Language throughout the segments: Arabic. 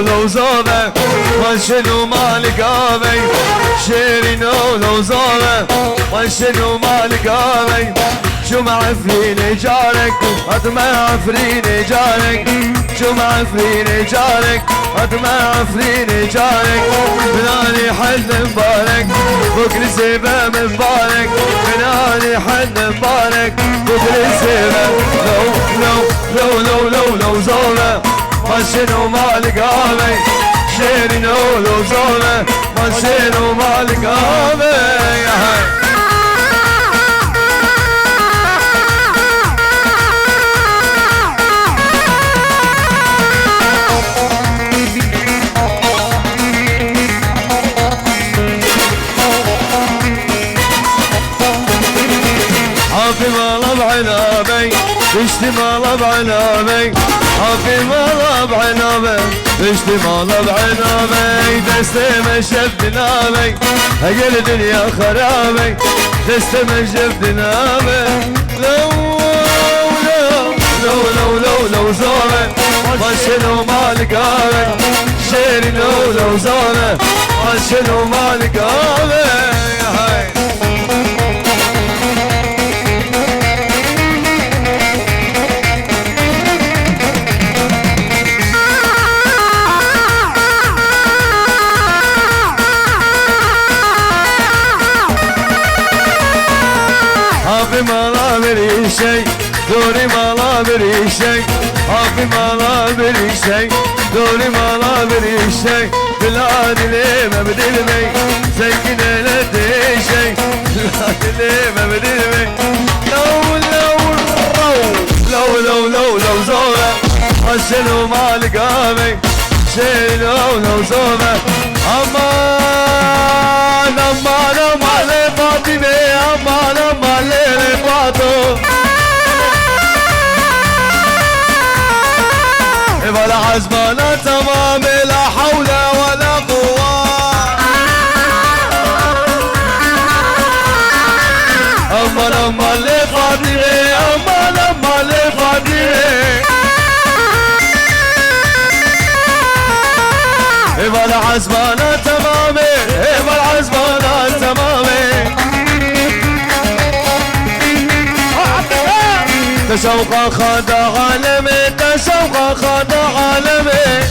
لو زابه ما شنو مالك ابي شيرين لو زابه ما شنو مالك ابي شو معفرين جارك قد ما عفرين جارك شو معفرين جارك قد ما عفرين جارك بناني حل مبارك بكر سيبه مبارك بناني حل مبارك بكر سيبه لو زوله ما شنو مالك ابي شيرين لو زوله ما شنو مالك ابي بعنابي اشتمال بعنابي حافي مالا بعنابي اشتمال بعنابي دستي مشف دنابي هقل دنيا خرابي دستي مشف دنابي لو زوره ما شنو مالك ابي شيري لو زوره ما شنو مالك ابي شيء دوري مالا بري شيء حافي مالا بري شيء دوري مالا بري شيء بلاد ليه ما بدلمي سكنة لدي شيء بلاد ليه ما بدلمي لو زوره عشنو مالك ابي شيء لو زوره امان لي فاطمه امان لي فاطمه ولا عزمنا تمام لا حول ولا قوة أما اللي فاضي أما اللي فاضي ولا عزمنا تمام ولا عزمنا تمام تشوق خد عالمي تشوق خد عالمي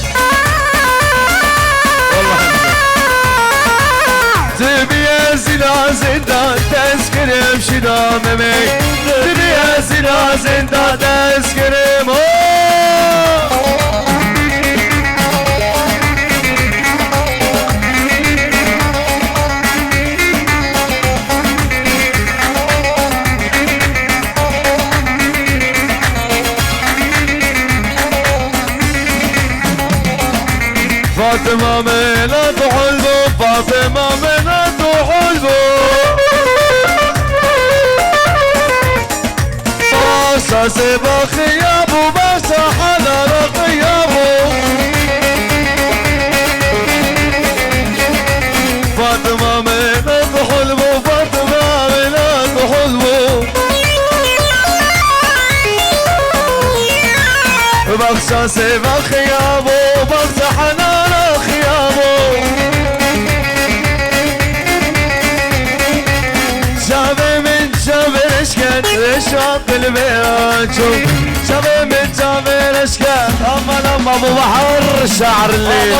تبي يا زنا زندان تذكر بشدامي تبي يا زنا زندان تذكر فاطمة منات حلبو فاطمة منات حلبو باسا سبا خيابو باسا حلال خيابو فاطمة منات حلبو فاطمة منات حلبو باسا سبا خيابو باسا حلال رشاق البياتو شبه من جابر اشكال اما ابو بحر شعر الليل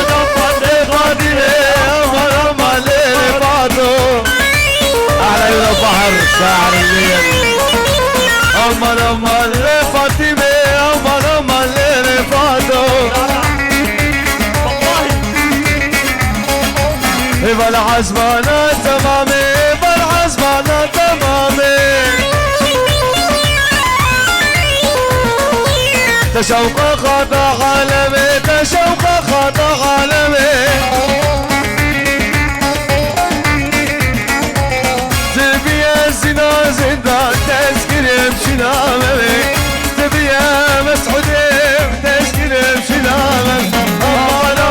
اما الليل فاتو على البحر شعر الليل اما الليل فاطمه اما الليل فاتو بالعزمانة تمامي بالعزمانة تمامي تشوق خطا عالمي تشوق خطا عالمي تبي يا زنا زندان تذكر بشنامي تبي يا مسعود تذكر بشنامي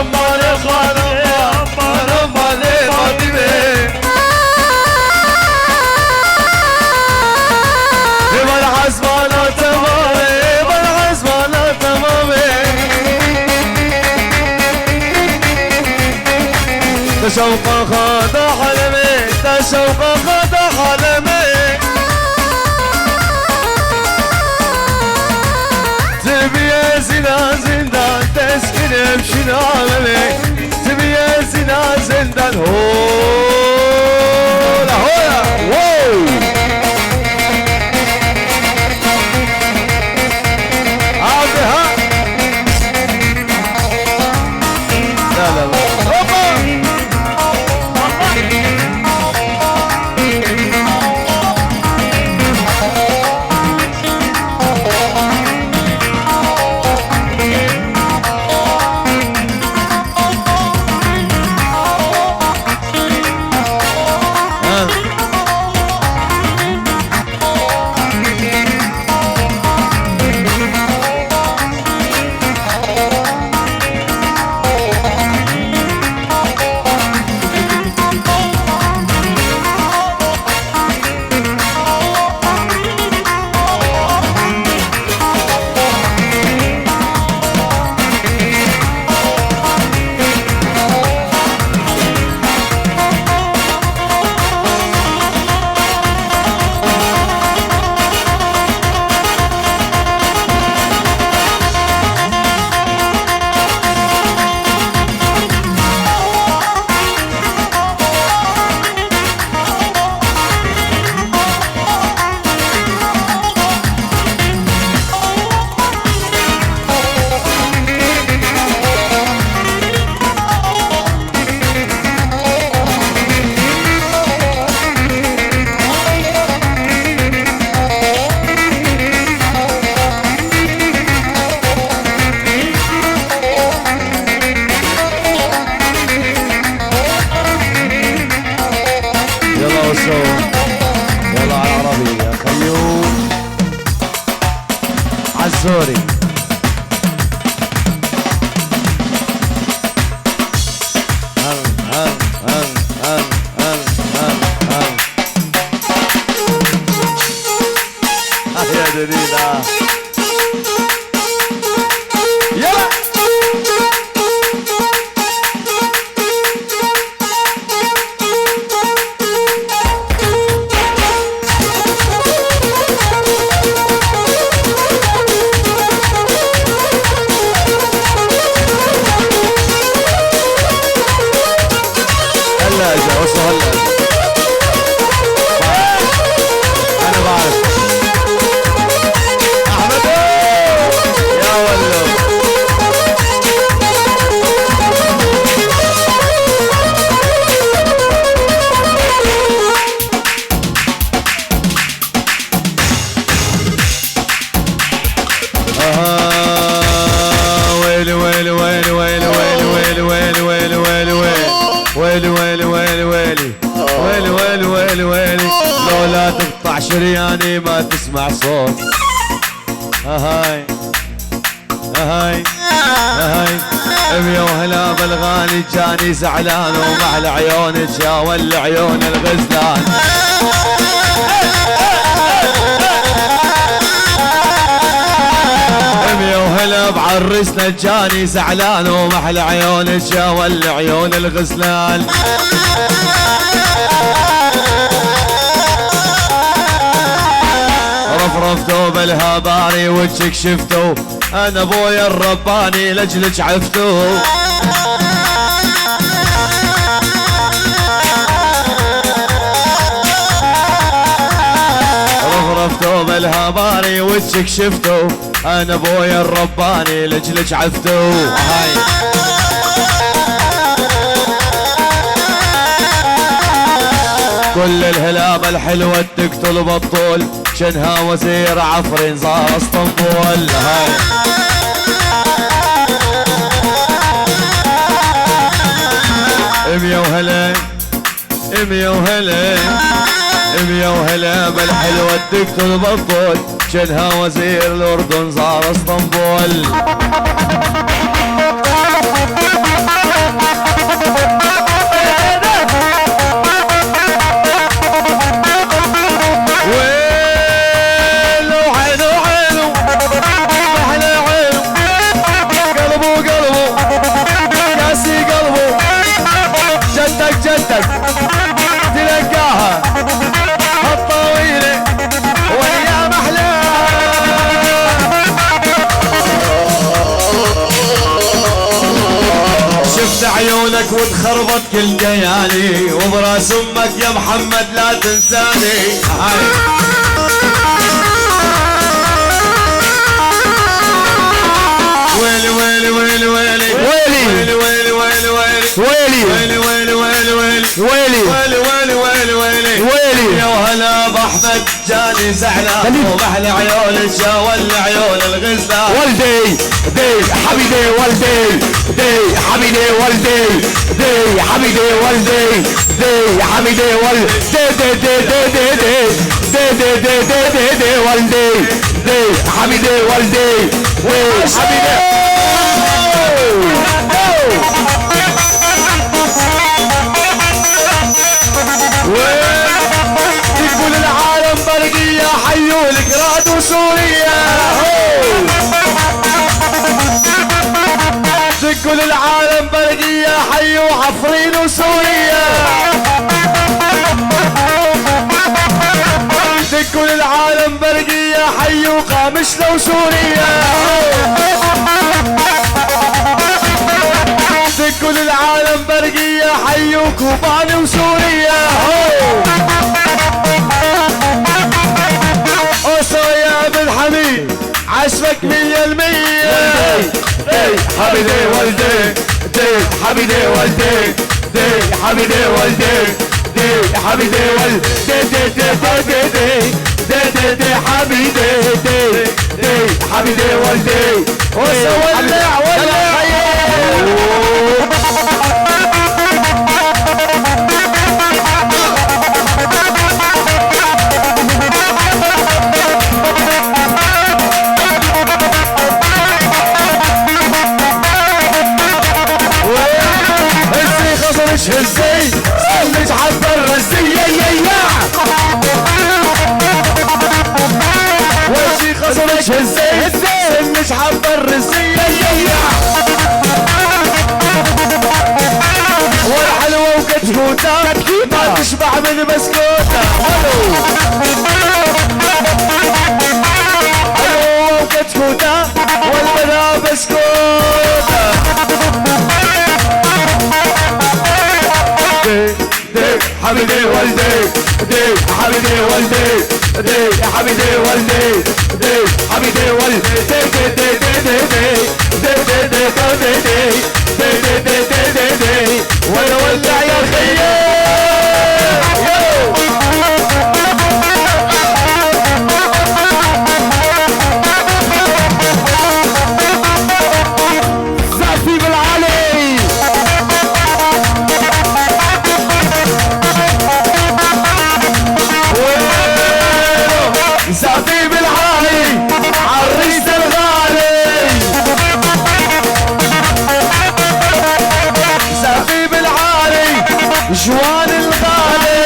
امان يا خالد امان يا فاطمه بالعزمانة تمامي بالعزمانة تمامي تشوق خاض حلمي تشوق خاض حلمي تبي يا زنا زندان تسكن بشنامي تبي يا زنا زندان هولا هولا واو عبدها لا لا لا يلا على عربي يا خيوم عالزوري هل هل هل هل هل هل هل يا دليلة يلا أنا بعرف أحمد يا ولو ويلي ويلي ويلي ويلي ويلي ويلي ويلي ويلي ويلي ويلي ويلي ويلي ويلي ويلي ويلي ويلي ويلي لو لا تقطع شرياني ما تسمع صوت هاي هاي هاي ابيا وهلا بالغالي جاني زعلان ومع عيونك يا ول عيون الغزلان ابيا وهلا بعرسنا جاني زعلان ومحل عيونك يا ول عيون الغزلان رفرفتو بالهباري وجهك شفتو انا ابويا الرباني لاجلك عفتو رفرفتو بالهباري وجهك شفتو انا ابويا الرباني لاجلك عفتو هاي كل الهلامة الحلوة تقتل بطول شنها وزير عفرين صار اسطنبول هاي امية وهلا امية وهلا امية وهلا بالحلوة تقتل بطول شنها وزير الاردن صار اسطنبول حبيتك تلقاها الطويلة والايام احلاها. شفت عيونك وتخربط كل كياني وبراس امك يا محمد لا تنساني. ويلي ويلي ويلي ويلي ويلي ويلي ويلي ويلي ويلي ويلي ويلي ويلي ويلي ويلي ويلي ويلي ويلي يا وهلا باحمد جاني زعلان ومحلى عيون الشاول عيون الغزلان. والدي دي حبيبي والدي دي حبيبي والدي دي حبيبي والدي دي حبيبي والدي دي دي دي دي دي دي دي دي دي دي والدي دي حبيبي والدي حبيبي. تقول العالم برقية حيوا القراد وسوريا. تقول العالم برقية حيوا عفرين وسوريا. تقول العالم برقية حيوا قامشلة وسوريا. تقول العالم برقية حيوا كوباني وسوريا. يا ابن حميد عشرك 100%. حبيبي والدي دي حبيبي والدي دي حبيبي والدي دي حبيبي والدي دي دي دي دي دي دي حبيبي دي دي حبيبي والدي ولع ولع هزي سلج حب الرزية يا وجي خصمش هزي سلج حب الرزية يا والحلوة وكتكوتة ما تشبع من بسكوتة. حلوة وكتكوتة والبلا بسكوتة. حبيبي والدي دي حبيبي والدي دي حبيبي والدي دي حبيبي والدي دي دي دي دي دي دي دي دي دي دي دي ولا ولع يا خيي. زعفي بالعالي زعفي بالعالي عالريس الغالي. زعفي بالعالي جوان الغالي.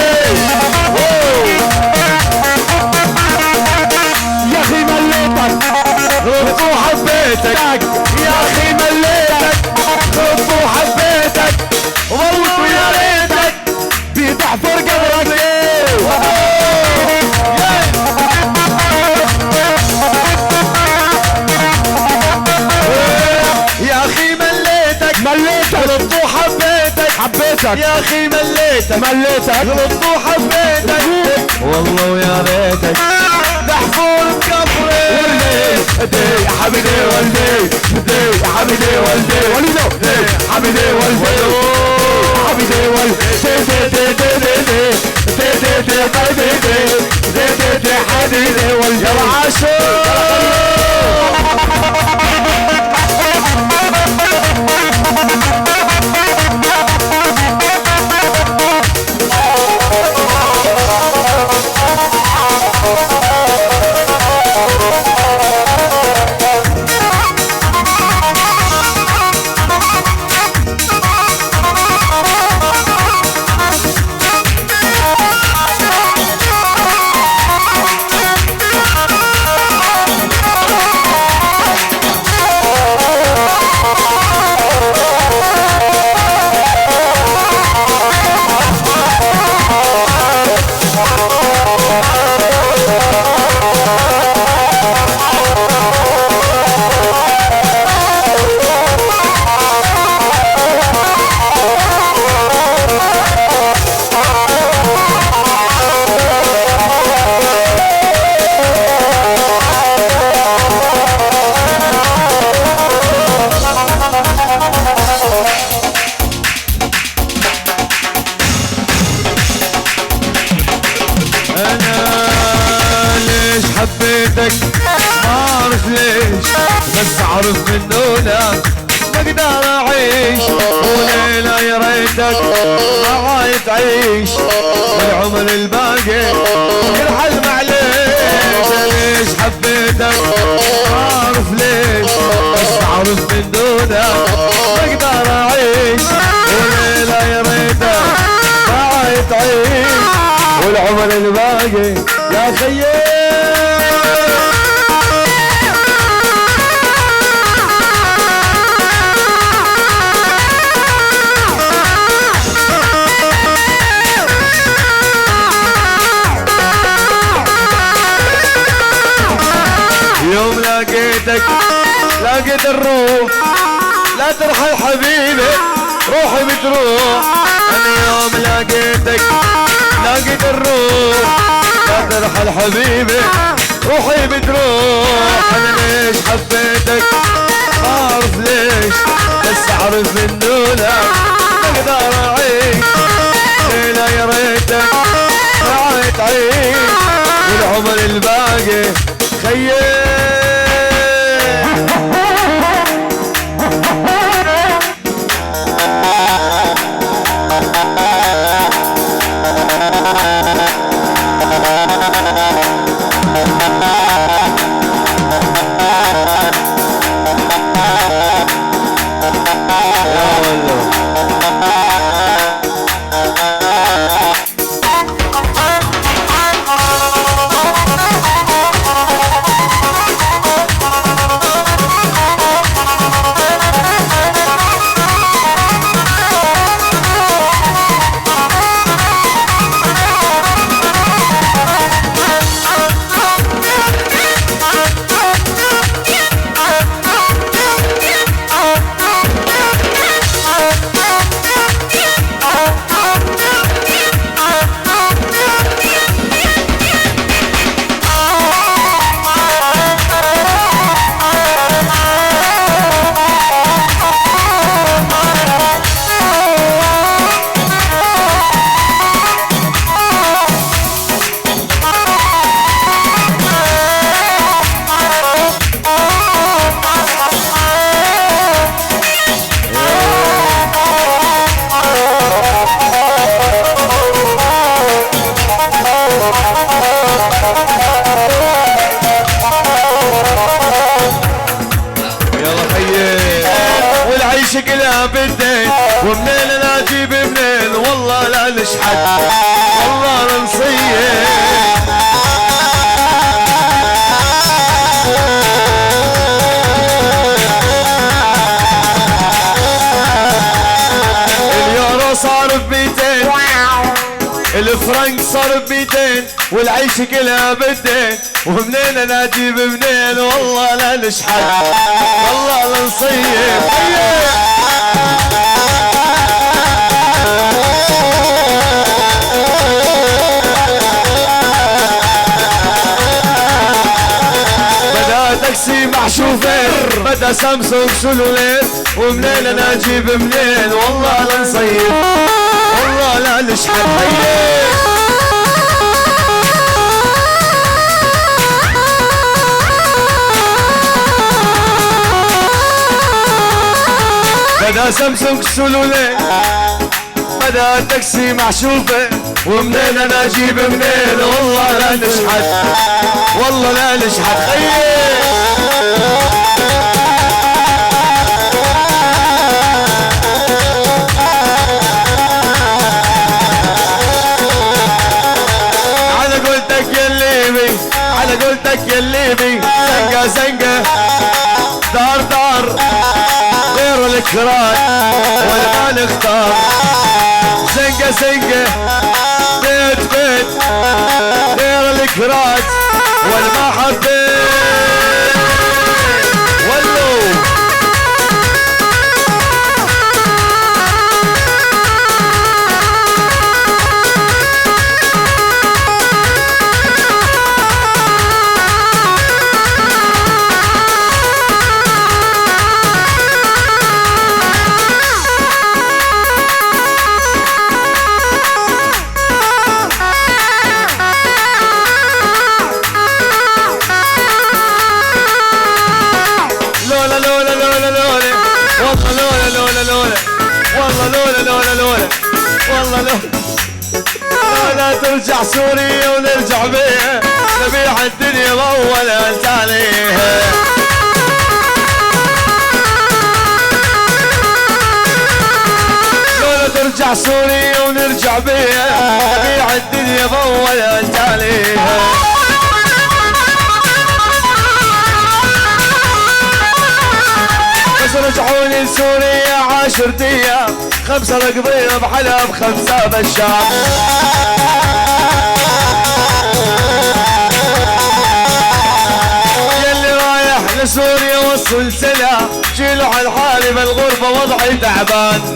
يا اخي مليتك غض وحبيتك يا اخي مليتك غض وحبيتك والله يا ريتك بتحفر قبرك ليه. يا اخي مليتك غلطت وحبيتك يا اخي مليتك غلطت وحبيتك والله ويا ريتك دحفور بقبري. دي حبيبي والدي دي حبيبي والدي دي حبيبي والدي حبيبي والدي دي دي دي دي دي دي دي دي دي دي حبيبي والدي يا عاشور. اعرف من دونك ما اقدر اعيش، وليلة يا ريتك معاي تعيش، والعمر الباقي يرحل معليش. ليش حبيتك ما اعرف ليش، بس اعرف من دونك ما اقدر اعيش، وليلة يا ريتك معاي تعيش، والعمر الباقي يا خيي. يوم لقيت الروح، لا ترحل حبيبي روحي بتروح. انا يوم لقيت الروح، لا ترحل حبيبي روحي بتروح. انا ليش حبيتك ما اعرف ليش، بس اعرف من دونك ما اقدر اعيش، ليلة يا ريتك معاي تعيش، والعمر الباقي خيي. شكلها بالدين، ومنين انا اجيب منين، والله لا نشحت والله لا نصيح. اليورو صار ب200، الفرنك صار ب200، والعيش كلها بالدين، ومنين انا اجيب منين، والله لا نشحت والله لا نصيح. بدا تاكسي مع شوفير، بدا سامسونج سلوليت، ومنين انا اجيب منين، والله لا نصيح والله لا نشحت. بدا سامسونج سلوليت، بدا تاكسي مع شوفير، ومنين انا اجيب منين، والله لا نشحت والله لا نشحت. على قولتك يا الليبي، على قولتك يا الليبي، زنقة زنقة دار دار غير الكراد ولا ما نختار، زنقة زنقة بيت بيت غير الكراد ولا ما حبيت ولو. والله لولا لولا لولا والله لولا ترجع سوريا ونرجع بيها نبيع الدنيا بأول تاليها لولا ترجع سوريا ونرجع بيها نبيع الدنيا بأول تاليها بس رجعوني لسوريا 10 ايام 5 رقضية بحلب 5 بالشام يلي رايح لسوريا وصل سلام شيلوا عن حالي بالغربة وضعي تعبان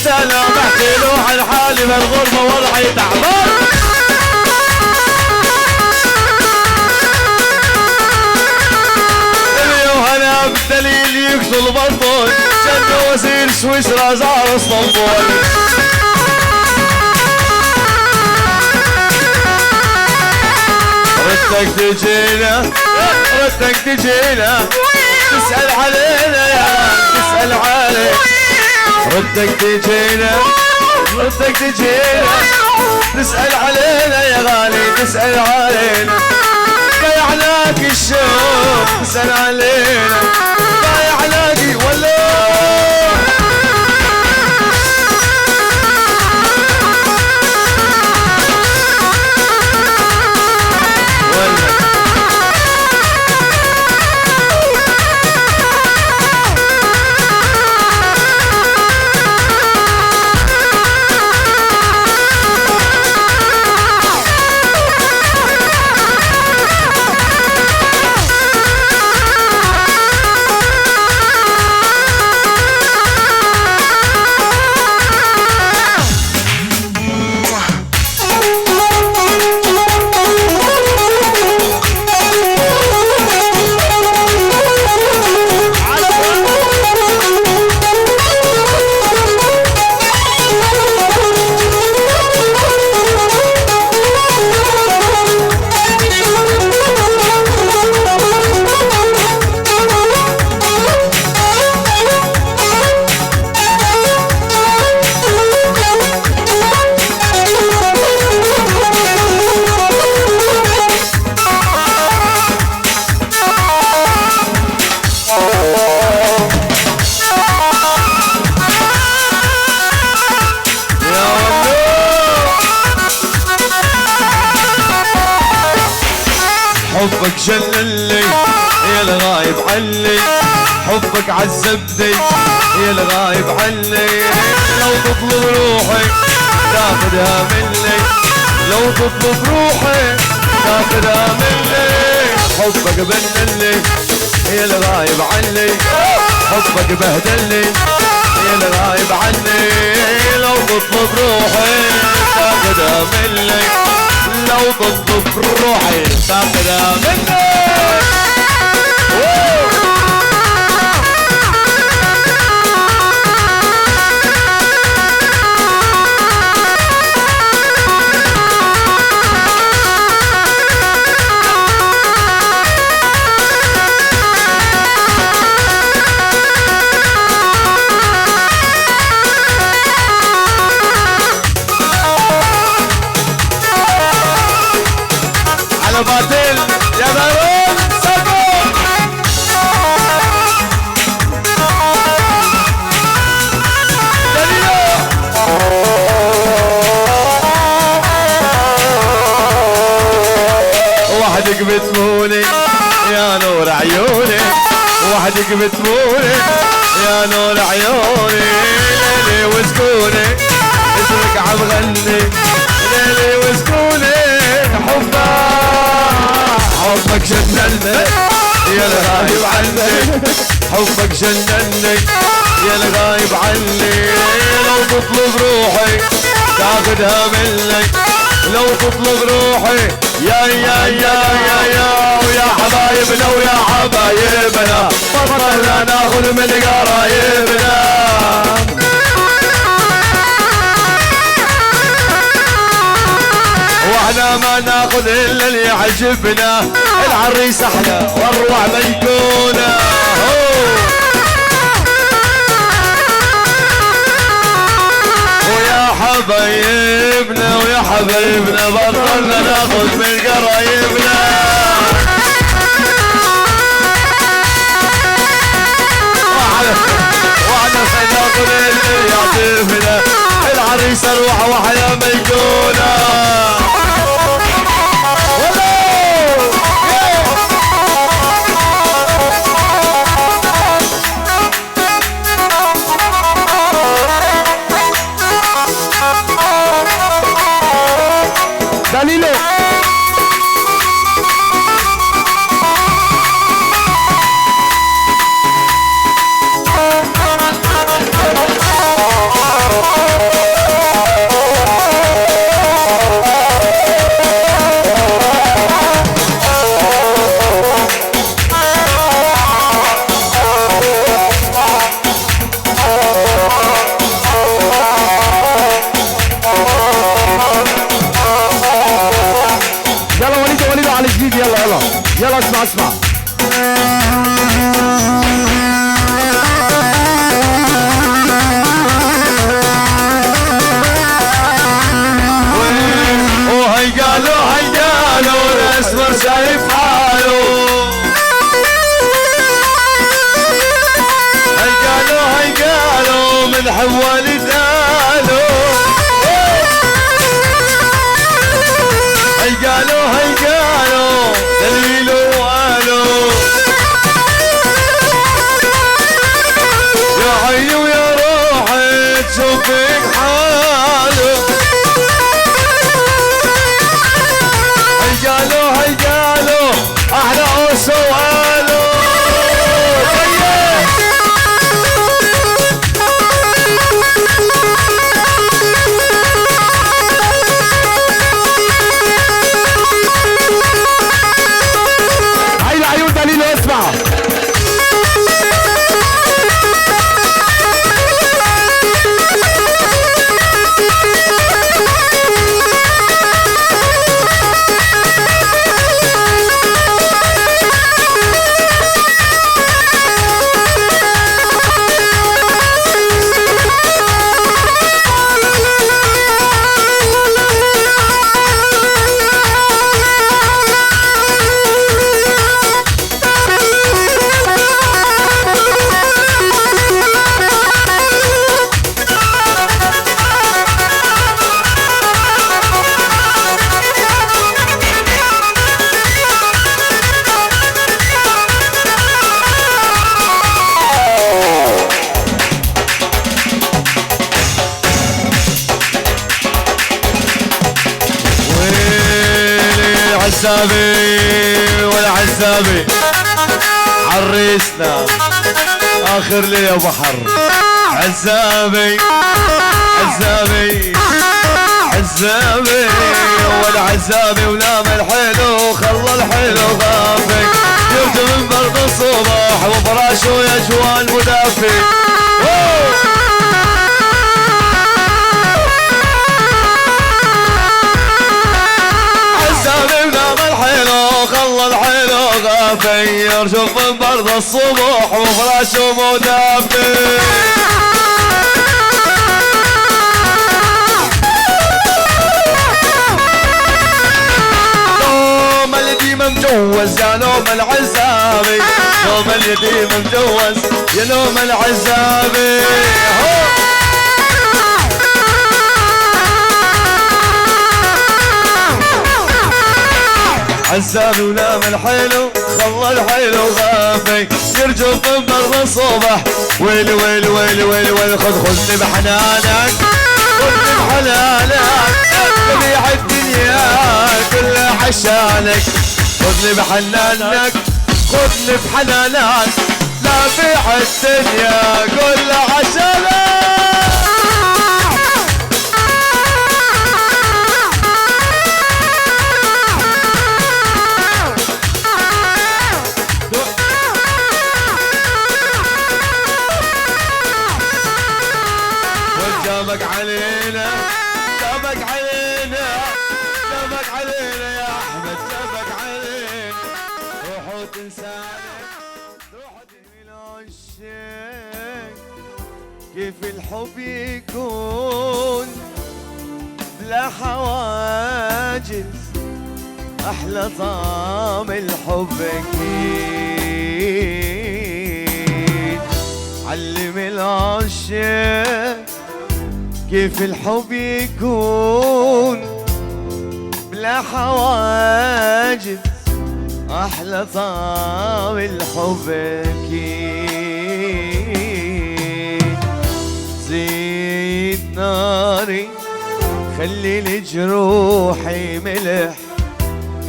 سلام احكي له عن حالي بالغربة وضعي تعبان اليوم انا بالدليل يقتل بطل جنة وزير سويسرا زار اسطنبول ردك تجينا ردك تجينا تسأل علينا يا تسأل علينا ردك تجينا ردك تجينا تسأل علينا يا غالي تسأل علينا ضيعناك الشوق تسأل علينا ضيعناكي ولا حبك جنني يا الغايب عني حبك عذبني يا الغايب عني لو تطلب روحي تاخدها مني لو تطلب روحي تاخدها مني حبك بنني يا الغايب عني حبك بهدلني يا الغايب عني لو تطلب روحي تاخدها مني لو تطلب روحي تاخدها مني باطل يا بارون سكون وحدك بتموني يا نور عيوني وحدك بتموني يا نور عيوني ليلي وسكوني اسمك عم غني ليلي وسكوني حبك جنني يا الغايب عني حبك جنني يا الغايب عني لو تطلب روحي تاخدها مني لو تطلب روحي يا حبايبنا ويا حبايبنا بطلنا ناخذ من قرايبنا واحنا ما ناخذ الا اللي يعجبنا العريس احلى واروع ما يكون ويا حبايبنا بطلنا ناخذ من قرايبنا واحنا ناخذ اللي يعجبنا العريس اروح وحيا ما يكون دليلو يلا اسمع وهي قالوا الاسمر شايف حاله هي قالوا من حوالي داله هي قالوا دليل وقالوا يا عيني ويا روحي تشوفك حاله هي قالوا احلى وسوالو عزابي والعزابي عريسنا اخر ليله بحر عزابي والعزابي ونام الحلو خلى الحلو غافي يرجع من برد الصبح وفراشه يجوى المدافي يرجف من برد الصبح وفراشه مدافي نوم اليتيم مجوز يا نوم العزابي نوم اليتيم مجوز يا نوم العزابي عزابي ونام الحلو خلى الحلو غافي يرجف بمر الصبح. ويلي ويلي ويلي ويلي ويلي خذني بحنانك، خذني بحنانك جميع الدنيا كلها عشانك. خذني بحنانك خذني بحنانك لا بيع الدنيا كلها عشانك. جابك علينا جابك علينا جابك علينا يا احمد، جابك علينا روحوا تنسانك روحوا تهمل الشيء. كيف الحب يكون بلا حواجز، احلى طعم الحب اكيد. علم العشاق كيف الحب يكون بلا حواجز، احلى طعم الحب اكيد. زيد ناري خلي لجروحي ملح،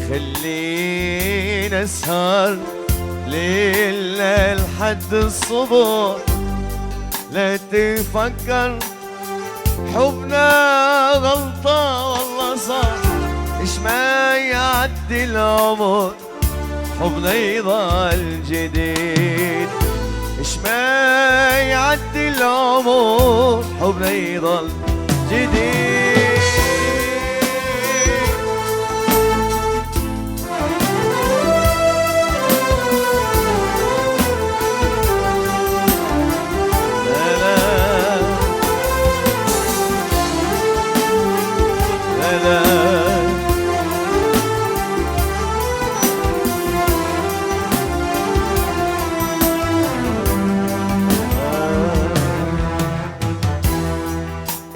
خلينا اسهر ليل لحد الصبح. لا تفكر حبنا غلطة والله صح، إش ما يعدي العمر حبنا يضل جديد. إش ما يعدي العمر حبنا يضل جديد.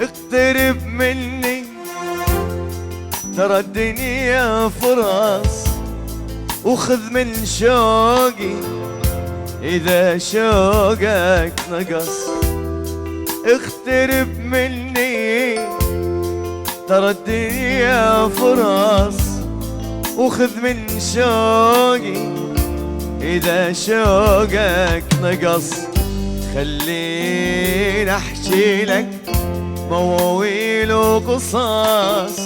اقترب مني ترى الدنيا فرص، وخذ من شوقي إذا شوقك نقص. اقترب مني ترى الدنيا فرص، وخذ من شوقي إذا شوقك نقص. خليني أحكي لك مواويل وقصص،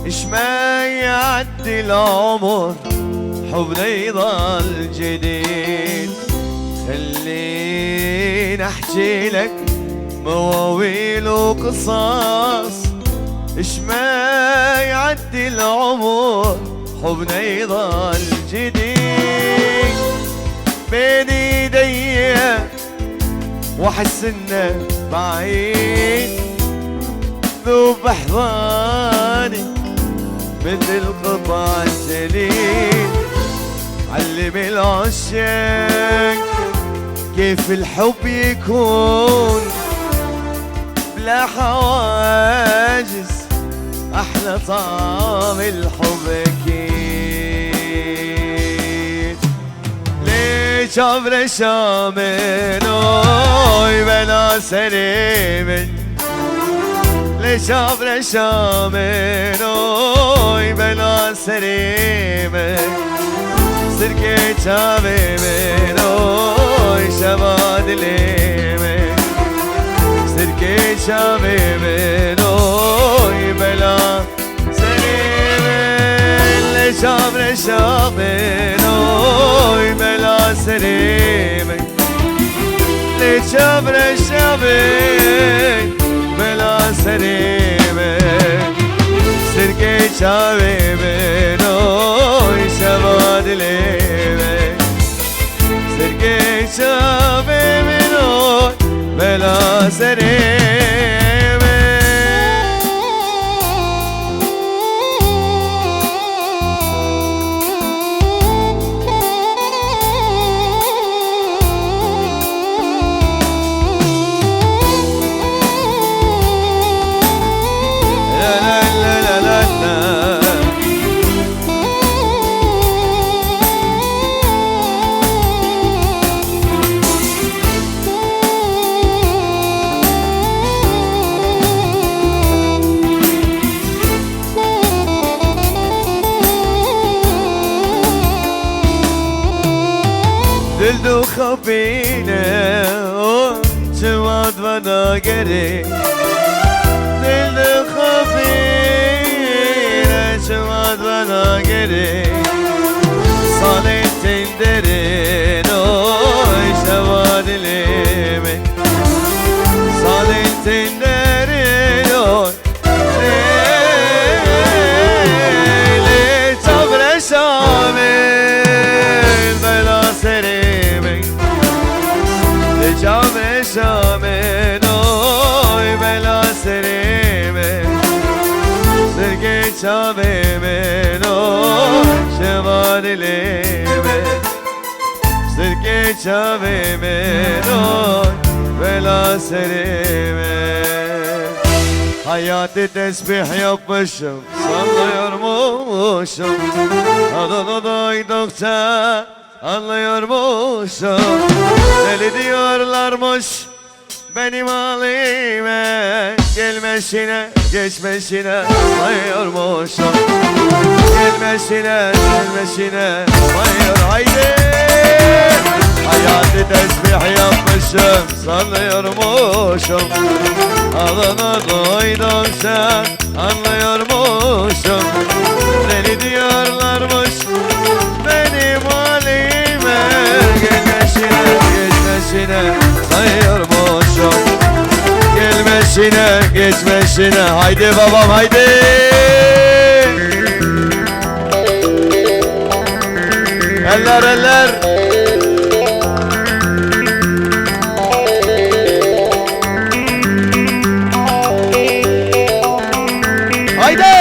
إش ما يعدي العمر حبنا يضل جديد. خليني أحكي لك مواويل وقصص، إش ما يعدي العمر حبنا يضل جديد. بين ايدي واحس انه بعيد، ذوب احضاني مثل قطع الجليد. علم العشاق كيف الحب يكون بلا حواجز، احلى طعم الحب اكيد. ليش عبر شامنوي بلا سليم، ليش عبر شامنوي بلا سليم. سركي شابي منوي شباد ليمي، سركي شابي منوي بلا سليمي. ليش عبر شامنوي بلا سليمي، ليش عبر شابي بلا سليمي. سركي شابي منوي شباد ليمي، سركي شابي منوي بلا سليمي. Dildo خفينة جواد ونا قري Dildo خفينة جواد ونا قري صالح تندرين جواد اليمن صالح تندرين ليلي صبر شامل بلا سريمي لجامي شامل بلا سريمي سرقي شامي منو شمال اليمن سرقي شامي منو بلا سريمي Hayatı tesbih yapmışım, sallıyormuşum. Adını duydukça anlıyormuşum. Deli diyorlarmış benim halime. Gelmesine geçmesine sayıyormuşum. Gelmesine sayıyor. Haydi! Hayatı tesbih yapmışım, sallıyormuşum. Adını duydukça anlıyormuşum. Deli diyorlarmış benim halime. Gelmesine geçmesine sayıyormuşum. Gelmesine geçmesine. Haydi babam haydi. Eller eller. Haydi!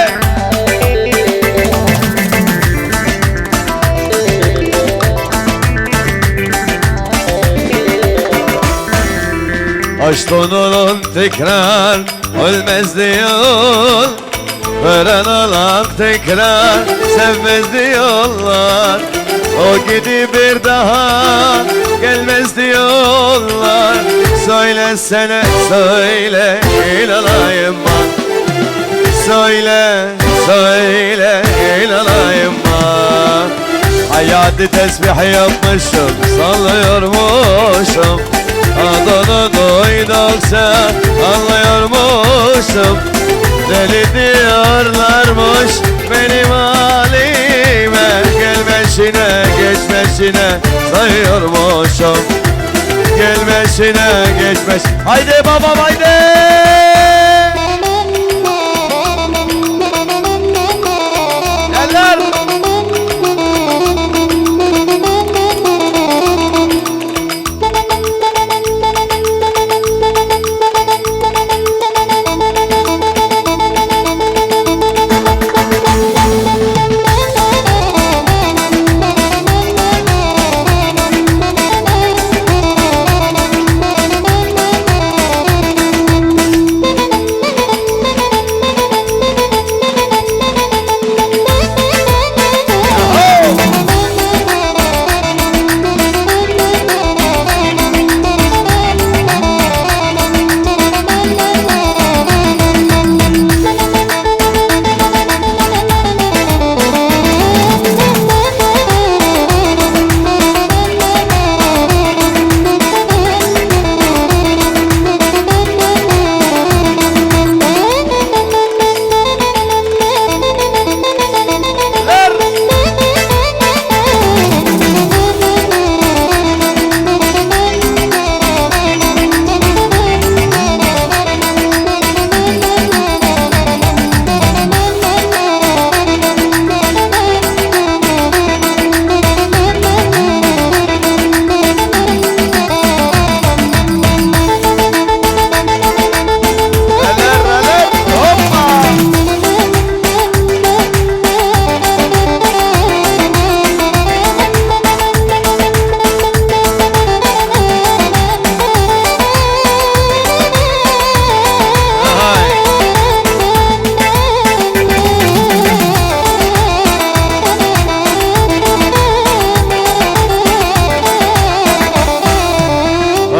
Aşk onun tekrar ölmez diyor. Veren olan tekrar sevmez diyorlar. O gidi bir daha gelmez diyorlar. Söylesene söyle inanayım ben. Söyle inanayım ben. Hayatı tesbih yapmışım, sallıyormuşum. Adını duydukça anlıyormuşum. Deli diyorlarmış benim halime. Gelmesine geçmesine sayıyormuşum. Gelmesine geçmez. Haydi babam haydi. Eller.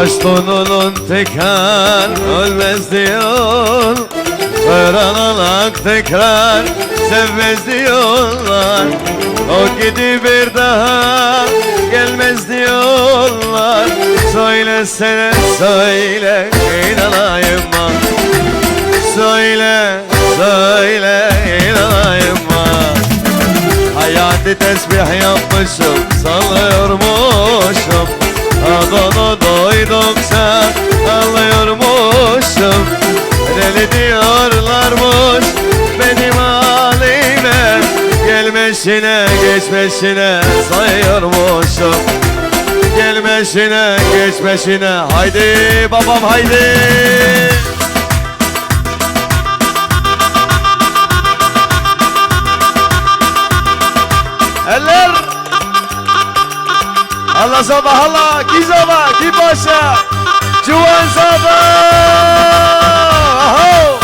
Aşkının tekrar ölmez diyor. Veren alak tekrar sevmez diyorlar. O gidi bir daha gelmez diyorlar. söyle sene söyle inanayım mı? Söyle söyle inanayım mı? Hayatı tesbih yapmışım sallıyormuşum. Adını duydukça anlıyormuşum. Deli diyorlarmış benim halime. Gelmeşine geçmeşine sayıyormuşum. Gelmeşine geçmeşine. Haydi babam haydi. Eller Allah sabah Allah ki sabah ki başa Cuan sabah Aho.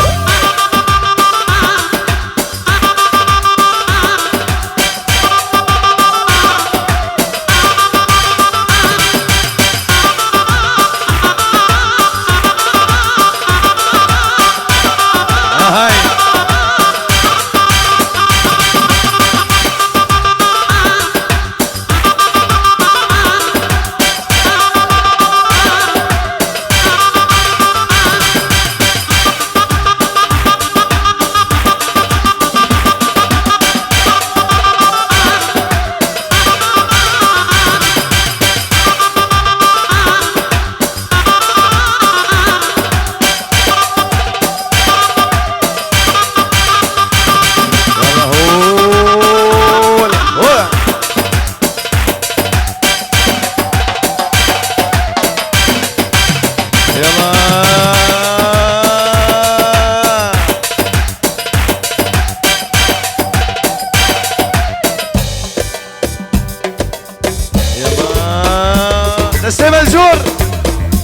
نسيم الجور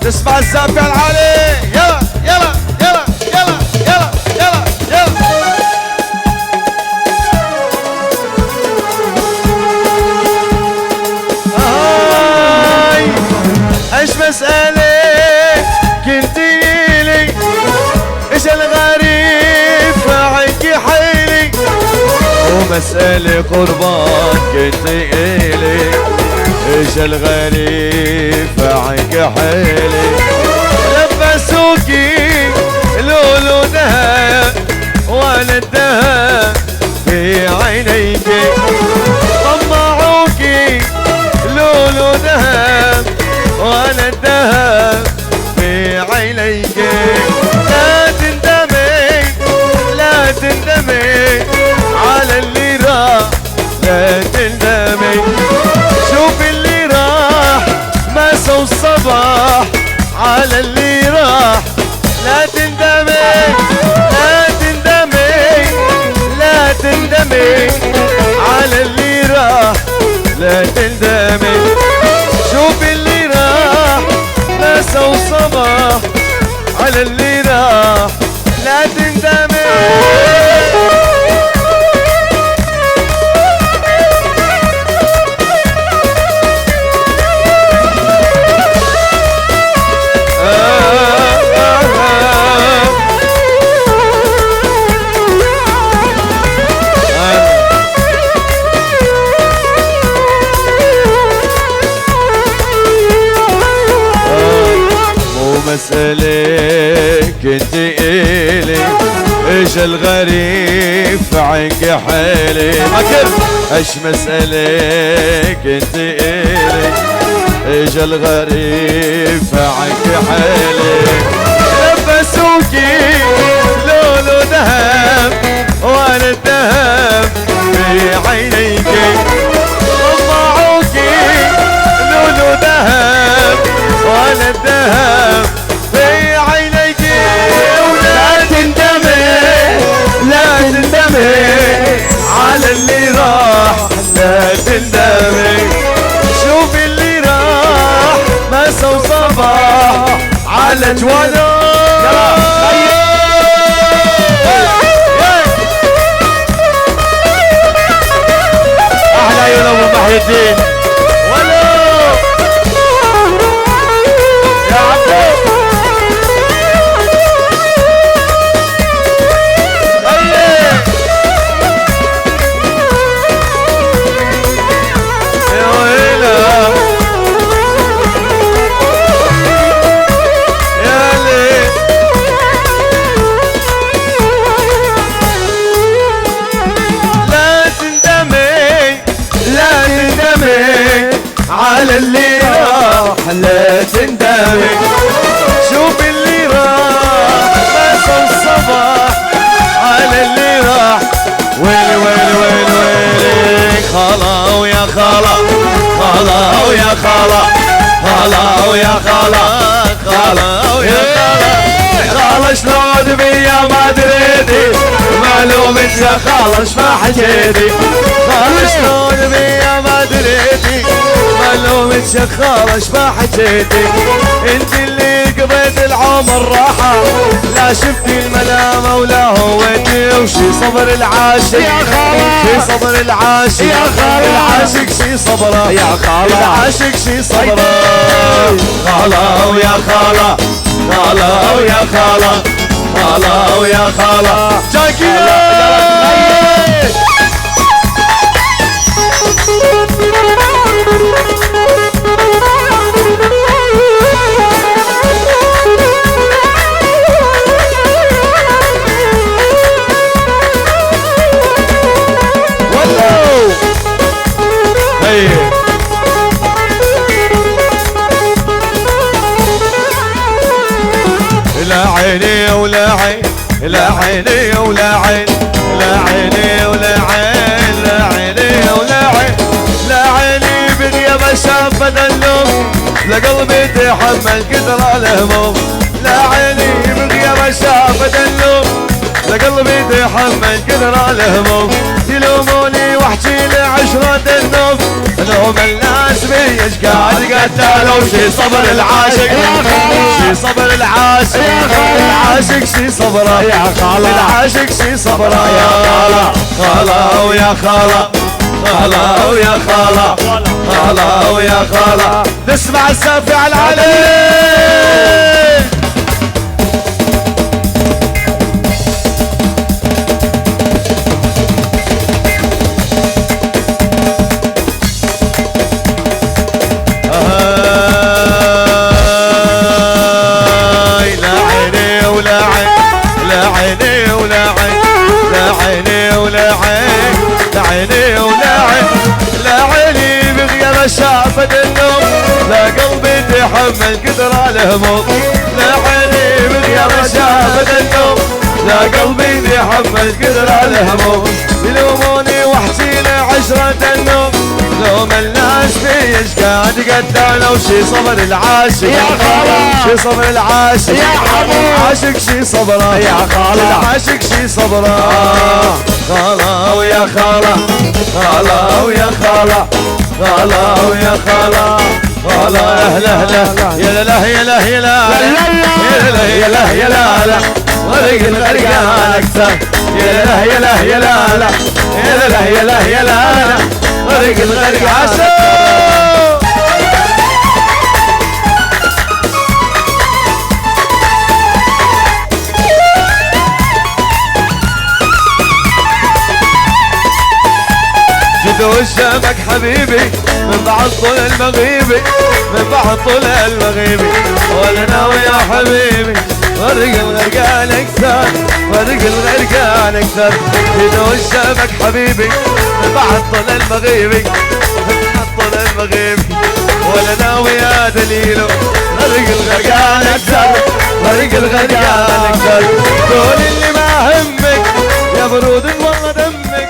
تسمع الزابع العالي يلا يلا يلا يلا يلا يلا يلا هاي ايش مسألة كنتي لي ايش الغريب فعك حيلي ومسألة قربان كنتي لي ايش الغريب فعك حيلي لبسوكي لولو دهب ولا الدهب في عينيكي طمعوكي لولو دهب ولا الدهب في عينيكي لا تندمي لا تندمي على اللي راح لا تندمي شوف اللي راح مسا والصباح على اللي راح لا تندمي لا تندمي لا تندمي على اللي راح لا تندمي شوف اللي راح مسا والصباح على اللي راح لا تندمي مسألك انت إلي ايش الغريب في عينك حيلي ايش مسألك انت إلي ايش الغريب في عينك حيلي لبسوكي لولو ذهب وانا الذهب في عينيكي طمعوكي لولو ذهب وانا الذهب في عينيك ولا تندمي لا تندمي على اللي راح لا تندمي شوف اللي راح مسا وصباح على جوانا احلى يا ابو محي الدين ويا خالة خالة ويا خالة خالة ويا خالة خالة شلون بيا ما دريتي معلوم انت خالة شما حكيتي خالة شلون بيا ما دريتي معلوم انت خالة شما حكيتي انت اللي قضيت العمر راحة لا شفتي الملامة ولا هويتي وشي صبر العاشق يا خالة شي صبر العاشق يا خالة العاشق شي صبره يا خالة العاشق شي صبره خالة ويا خالة خالة ويا خالة خالة ويا خالة جاكية لا عيني ولا عين لا عيني ولا عين لا عيني ولا عين لا عيني ولا عين لا عيني بغياب شاف النوم لا قلبي تحمل كثر الهموم لا عيني بغياب شاف النوم لا قلبي تحمل كثر الهموم يلوموني واحكي لعشرة النوم لهم الناس بيش قاعد قتلوا شي صبر العاشق شي صبر العاشق العاشق شي صبره يا خالة العاشق شي صبره يا خالة خالة ويا خالة خالة ويا خالة خالة ويا خالة نسمع السافع العلي شافت النوم لا قلبي تحمل كثر الهموم لا عيني بغياب شافت النوم لا قلبي تحمل كثر الهموم يلوموني واحكي لعشرة النوم لوم الناس فيش قاعد قتلوا شي صبر العاشق يا خالة شي صبر العاشق يا حبيب عاشق شي صبره يا خالة العاشق شي صبره خالة ويا خالة خالة ويا خالة خالة ويا خالة خالة اهلا اهلا يا لا يا لا يا لا يا لا يا لا يا لا ورق الغرقان اكثر يا لا يا لا يا لا يا لا يا لا يا لا ورق الغرقان وشامك حبيبي من بعد طول المغيبي من بعد طول المغيبي ولا ناوي يا حبيبي ورق الغرقان اكثر ورق الغرقان اكثر وشامك حبيبي من بعد طول المغيبي من بعد طول المغيبي ولا ناوي يا دليله ورق الغرقان اكثر ورق الغرقان اكثر دول اللي ما همك يا برود والله دمك